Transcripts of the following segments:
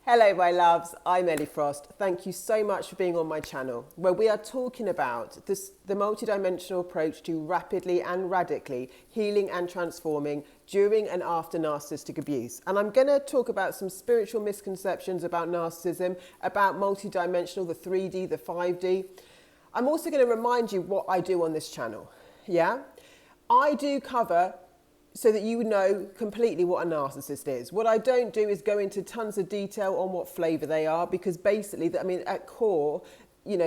Hello my loves, I'm Ellie Frost. Thank you so much for being on my channel, where we are talking about the multidimensional approach to rapidly and radically healing and transforming during and after narcissistic abuse. And I'm going to talk about some spiritual misconceptions about narcissism, about multidimensional, the 3D, the 5D. I'm also going to remind you what I do on this channel. Yeah? I do cover so that you know completely what a narcissist is. What I don't do is go into tons of detail on what flavour they are, because basically, at core,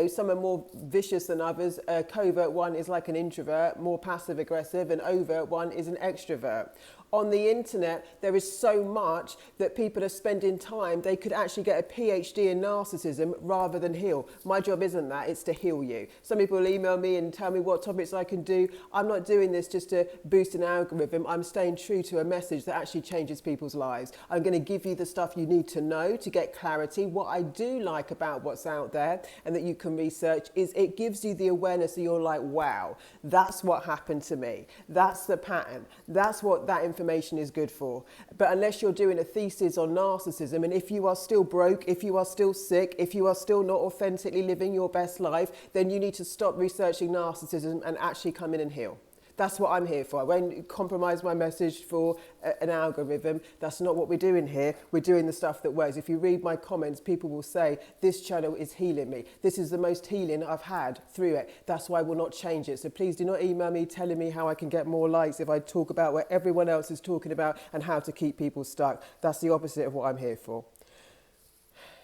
some are more vicious than others. A covert one is like an introvert, more passive aggressive, and overt one is an extrovert. On the internet, there is so much that people are spending time, they could actually get a PhD in narcissism rather than heal. My job isn't that, it's to heal you. Some people will email me and tell me what topics I can do. I'm not doing this just to boost an algorithm. I'm staying true to a message that actually changes people's lives. I'm going to give you the stuff you need to know to get clarity. What I do like about what's out there and that you can research is it gives you the awareness that you're like, wow, that's what happened to me. That's the pattern. That's what that information is good for. But unless you're doing a thesis on narcissism, and if you are still broke, if you are still sick, if you are still not authentically living your best life, then you need to stop researching narcissism and actually come in and heal. That's what I'm here for. I won't compromise my message for an algorithm. That's not what we're doing here. We're doing the stuff that works. If you read my comments, people will say, this channel is healing me. This is the most healing I've had through it. That's why I will not change it. So please do not email me telling me how I can get more likes if I talk about what everyone else is talking about and how to keep people stuck. That's the opposite of what I'm here for.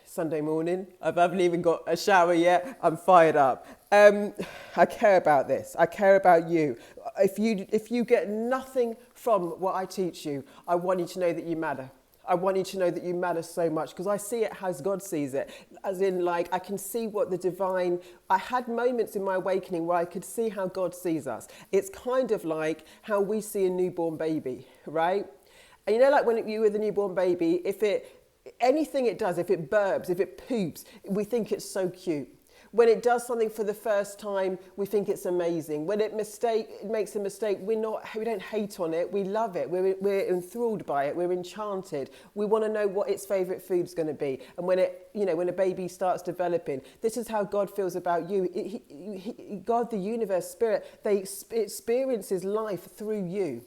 Sunday morning, I haven't even got a shower yet. I'm fired up. I care about this. I care about you. If you get nothing from what I teach you, I want you to know that you matter. I want you to know that you matter so much, because I see it as God sees it. As in, like, I can see what the divine... I had moments in my awakening where I could see how God sees us. It's kind of like how we see a newborn baby, right? And like when you were the newborn baby, anything it does, if it burps, if it poops, we think it's so cute. When it does something for the first time, we think it's amazing. When it makes a mistake, we don't hate on it, we love it. We're enthralled by it, we're enchanted. We want to know what its favourite food's going to be. And when a baby starts developing, this is how God feels about you. God, the universe, spirit, experiences life through you.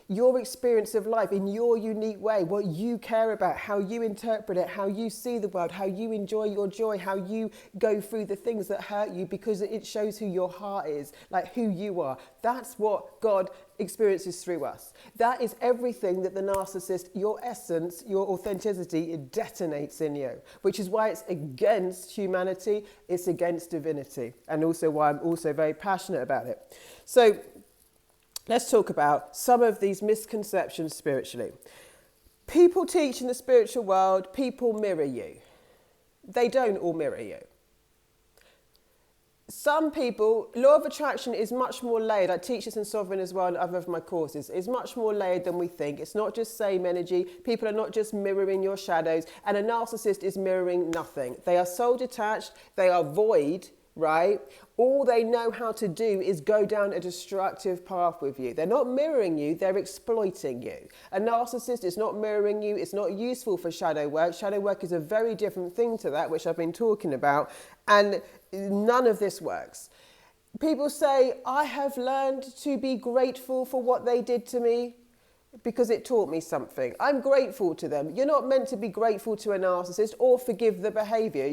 Your experience of life in your unique way, what you care about, how you interpret it, how you see the world, how you enjoy your joy, how you go through the things that hurt you, because it shows who your heart is, like who you are. That's what God experiences through us. That is everything that the narcissist, your essence, your authenticity, it detonates in you, which is why it's against humanity, it's against divinity, and also why I'm also very passionate about it. So, let's talk about some of these misconceptions spiritually. People teach in the spiritual world, people mirror you. They don't all mirror you. Some people, law of attraction is much more layered. I teach this in Sovereign as well and other of my courses. It's much more layered than we think. It's not just same energy. People are not just mirroring your shadows. And a narcissist is mirroring nothing. They are soul detached. They are void. Right? All they know how to do is go down a destructive path with you. They're not mirroring you, they're exploiting you. A narcissist is not mirroring you, it's not useful for shadow work. Shadow work is a very different thing to that, which I've been talking about, and none of this works. People say, I have learned to be grateful for what they did to me, because it taught me something. I'm grateful to them. You're not meant to be grateful to a narcissist or forgive the behavior.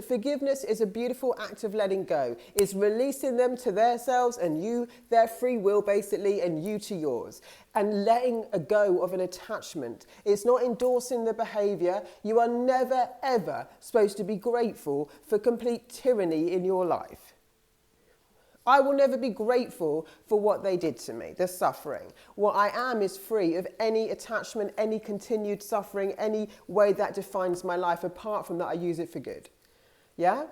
Forgiveness is a beautiful act of letting go. It's releasing them to themselves and you, their free will basically, and you to yours. And letting go of an attachment. It's not endorsing the behavior. You are never, ever supposed to be grateful for complete tyranny in your life. I will never be grateful for what they did to me, the suffering. What I am is free of any attachment, any continued suffering, any way that defines my life. Apart from that, I use it for good. Yeah?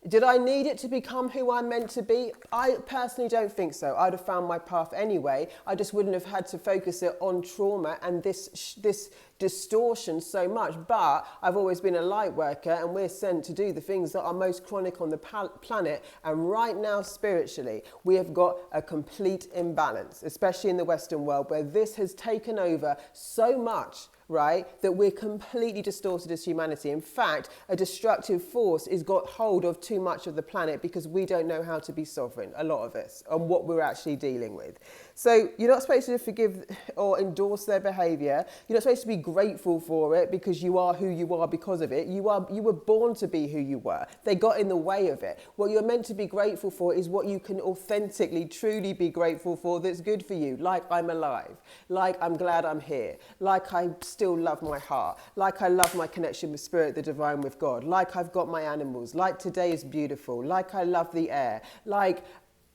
Did I need it to become who I'm meant to be? I personally don't think so. I'd have found my path anyway. I just wouldn't have had to focus it on trauma and this distortion so much. But I've always been a light worker, and we're sent to do the things that are most chronic on the planet. And right now, spiritually, we have got a complete imbalance, especially in the Western world, where this has taken over so much right? That we're completely distorted as humanity. In fact, a destructive force has got hold of too much of the planet because we don't know how to be sovereign, a lot of us, on what we're actually dealing with. So you're not supposed to forgive or endorse their behaviour. You're not supposed to be grateful for it because you are who you are because of it. You were born to be who you were. They got in the way of it. What you're meant to be grateful for is what you can authentically, truly be grateful for that's good for you. Like I'm alive, like I'm glad I'm here, like I still love my heart, like I love my connection with spirit, the divine, with God, like I've got my animals, like today is beautiful, like I love the air, like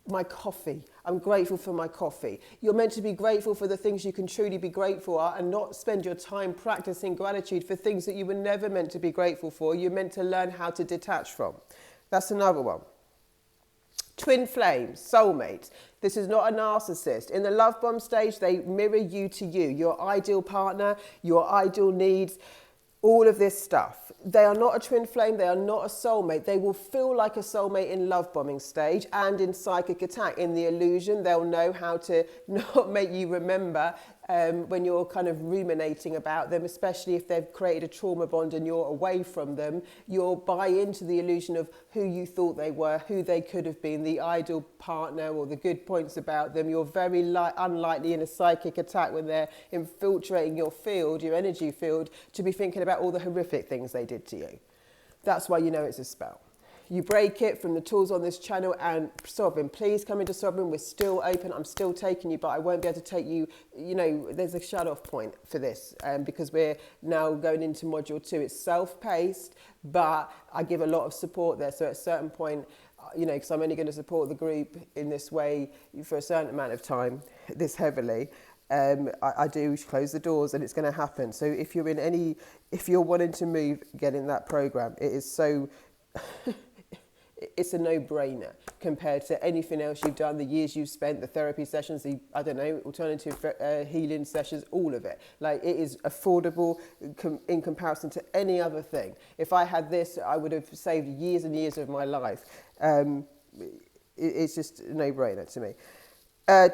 my coffee. I'm grateful for my coffee. You're meant to be grateful for the things you can truly be grateful for and not spend your time practicing gratitude for things that you were never meant to be grateful for. You're meant to learn how to detach from. That's another one. Twin flames, soulmates. This is not a narcissist. In the love bomb stage, they mirror you to you, your ideal partner, your ideal needs, all of this stuff. They are not a twin flame. They are not a soulmate. They will feel like a soulmate in love bombing stage and in psychic attack. In the illusion, they'll know how to not make you remember when you're kind of ruminating about them, especially if they've created a trauma bond and you're away from them. You'll buy into the illusion of who you thought they were, who they could have been, the ideal partner or the good points about them. You're very unlikely in a psychic attack when they're infiltrating your field, your energy field, to be thinking about all the horrific things they did to you. That's why you know it's a spell. You break it from the tools on this channel and Sovereign. Please come into Sovereign. We're still open. I'm still taking you, but I won't be able to take you. You know, there's a shut-off point for this because we're now going into module 2. It's self-paced, but I give a lot of support there. So at a certain point, you know, because I'm only going to support the group in this way for a certain amount of time, this heavily. I do close the doors and it's going to happen. So if you're wanting to move, get in that program. It is so, it's a no-brainer compared to anything else you've done, the years you've spent, the therapy sessions, the, I don't know, alternative healing sessions, all of it. Like, it is affordable in comparison to any other thing. If I had this, I would have saved years and years of my life. It's just a no-brainer to me.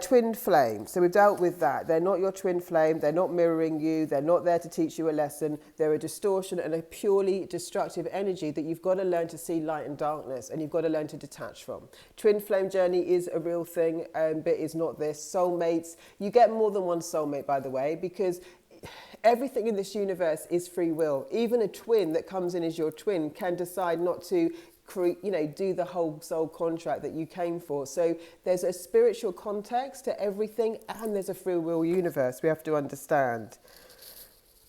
Twin flame. So we've dealt with that. They're not your twin flame. They're not mirroring you. They're not there to teach you a lesson. They're a distortion and a purely destructive energy that you've got to learn to see light and darkness, and you've got to learn to detach from. Twin flame journey is a real thing, but is not this. Soulmates. You get more than one soulmate, by the way, because everything in this universe is free will. Even a twin that comes in as your twin can decide not to do the whole soul contract that you came for. So there's a spiritual context to everything, and there's a free will universe we have to understand.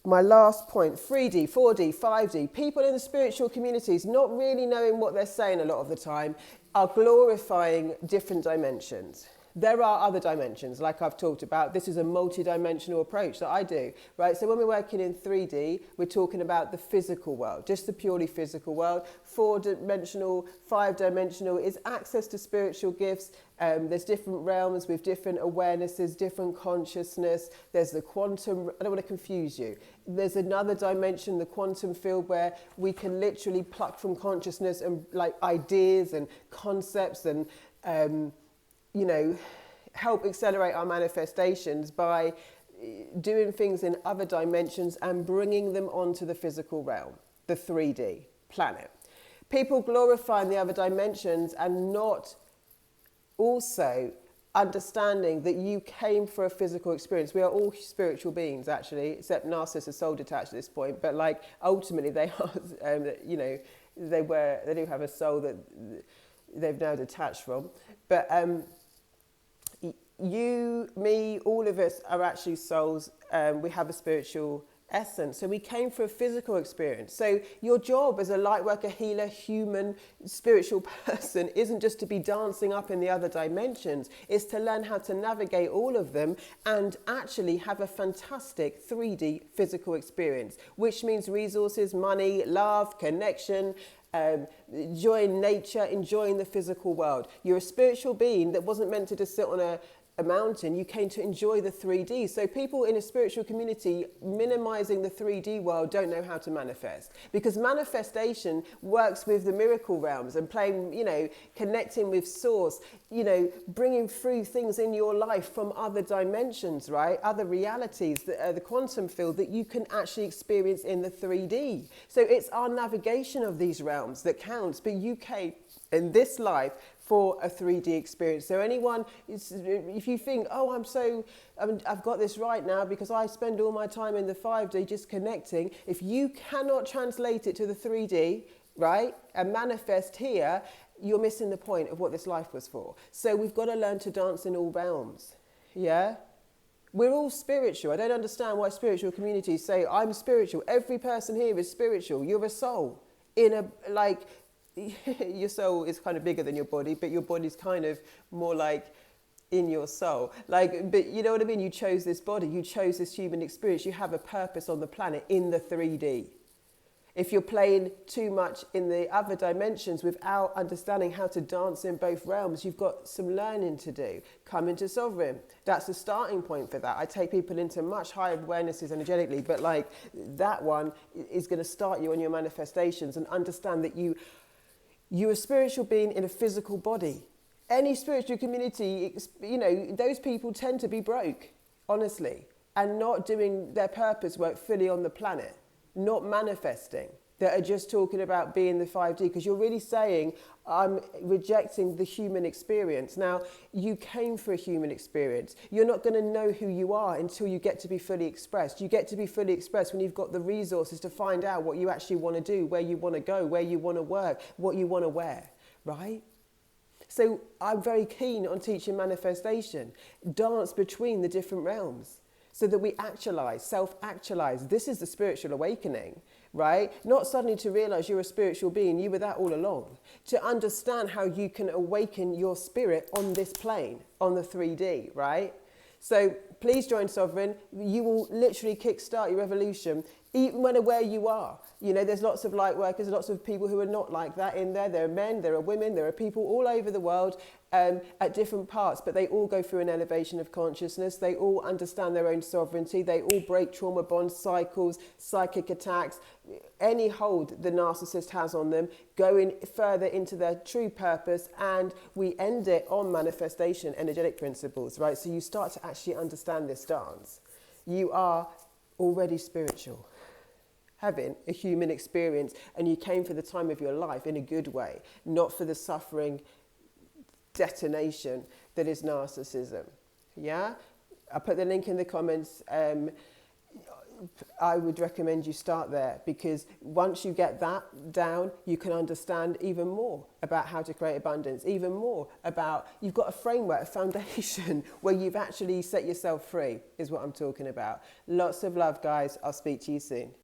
My last point, 3D, 4D, 5D, people in the spiritual communities not really knowing what they're saying a lot of the time are glorifying different dimensions. There are other dimensions, like I've talked about. This is a multi-dimensional approach that I do, right? So when we're working in 3D, we're talking about the physical world, just the purely physical world. 4-dimensional, 5-dimensional is access to spiritual gifts. There's different realms with different awarenesses, different consciousness. There's the quantum, I don't want to confuse you. There's another dimension, the quantum field, where we can literally pluck from consciousness and like ideas and concepts and help accelerate our manifestations by doing things in other dimensions and bringing them onto the physical realm, the 3D planet. People glorifying the other dimensions and not also understanding that you came for a physical experience. We are all spiritual beings, actually, except narcissists are soul detached at this point, but like ultimately they are, they do have a soul that they've now detached from. But you, me, all of us are actually souls. We have a spiritual essence. So we came for a physical experience. So your job as a light worker, healer, human, spiritual person isn't just to be dancing up in the other dimensions. It's to learn how to navigate all of them and actually have a fantastic 3D physical experience, which means resources, money, love, connection, enjoying nature, enjoying the physical world. You're a spiritual being that wasn't meant to just sit on a mountain, you came to enjoy the 3D. So people in a spiritual community minimizing the 3D world don't know how to manifest, because manifestation works with the miracle realms and playing, connecting with source, bringing through things in your life from other dimensions, right? Other realities, the quantum field that you can actually experience in the 3D. So it's our navigation of these realms that counts, but you came in this life for a 3D experience. So anyone, if you think, oh, I've got this right now because I spend all my time in the 5D just connecting, if you cannot translate it to the 3D, right, and manifest here, you're missing the point of what this life was for. So we've got to learn to dance in all realms, yeah? We're all spiritual. I don't understand why spiritual communities say, I'm spiritual. Every person here is spiritual. You're a soul your soul is kind of bigger than your body, but your body's kind of more like in your soul. But you know what I mean? You chose this body, you chose this human experience, you have a purpose on the planet in the 3D. If you're playing too much in the other dimensions without understanding how to dance in both realms, you've got some learning to do. Come into sovereign. That's the starting point for that. I take people into much higher awarenesses energetically, but that one is going to start you on your manifestations, and understand that you're a spiritual being in a physical body. Any spiritual community, those people tend to be broke, honestly, and not doing their purpose work fully on the planet, not manifesting, that are just talking about being the 5D, because you're really saying, I'm rejecting the human experience. Now, you came for a human experience. You're not going to know who you are until you get to be fully expressed. You get to be fully expressed when you've got the resources to find out what you actually want to do, where you want to go, where you want to work, what you want to wear, right? So I'm very keen on teaching manifestation. Dance between the different realms, so that we actualize, self-actualize. This is the spiritual awakening, right? Not suddenly to realize you're a spiritual being, you were that all along. To understand how you can awaken your spirit on this plane, on the 3D, right? So please join Sovereign. You will literally kickstart your evolution, even when where you are. There's lots of light workers, lots of people who are not like that in there. There are men, there are women, there are people all over the world at different parts, but they all go through an elevation of consciousness. They all understand their own sovereignty. They all break trauma bonds, cycles, psychic attacks, any hold the narcissist has on them, going further into their true purpose, and we end it on manifestation, energetic principles, right? So you start to actually understand this dance. You are already spiritual, having a human experience, and you came for the time of your life in a good way, not for the suffering detonation that is narcissism. Yeah? I'll put the link in the comments. I would recommend you start there, because once you get that down, you can understand even more about how to create abundance, even more about, you've got a framework, a foundation where you've actually set yourself free, is what I'm talking about. Lots of love, guys. I'll speak to you soon.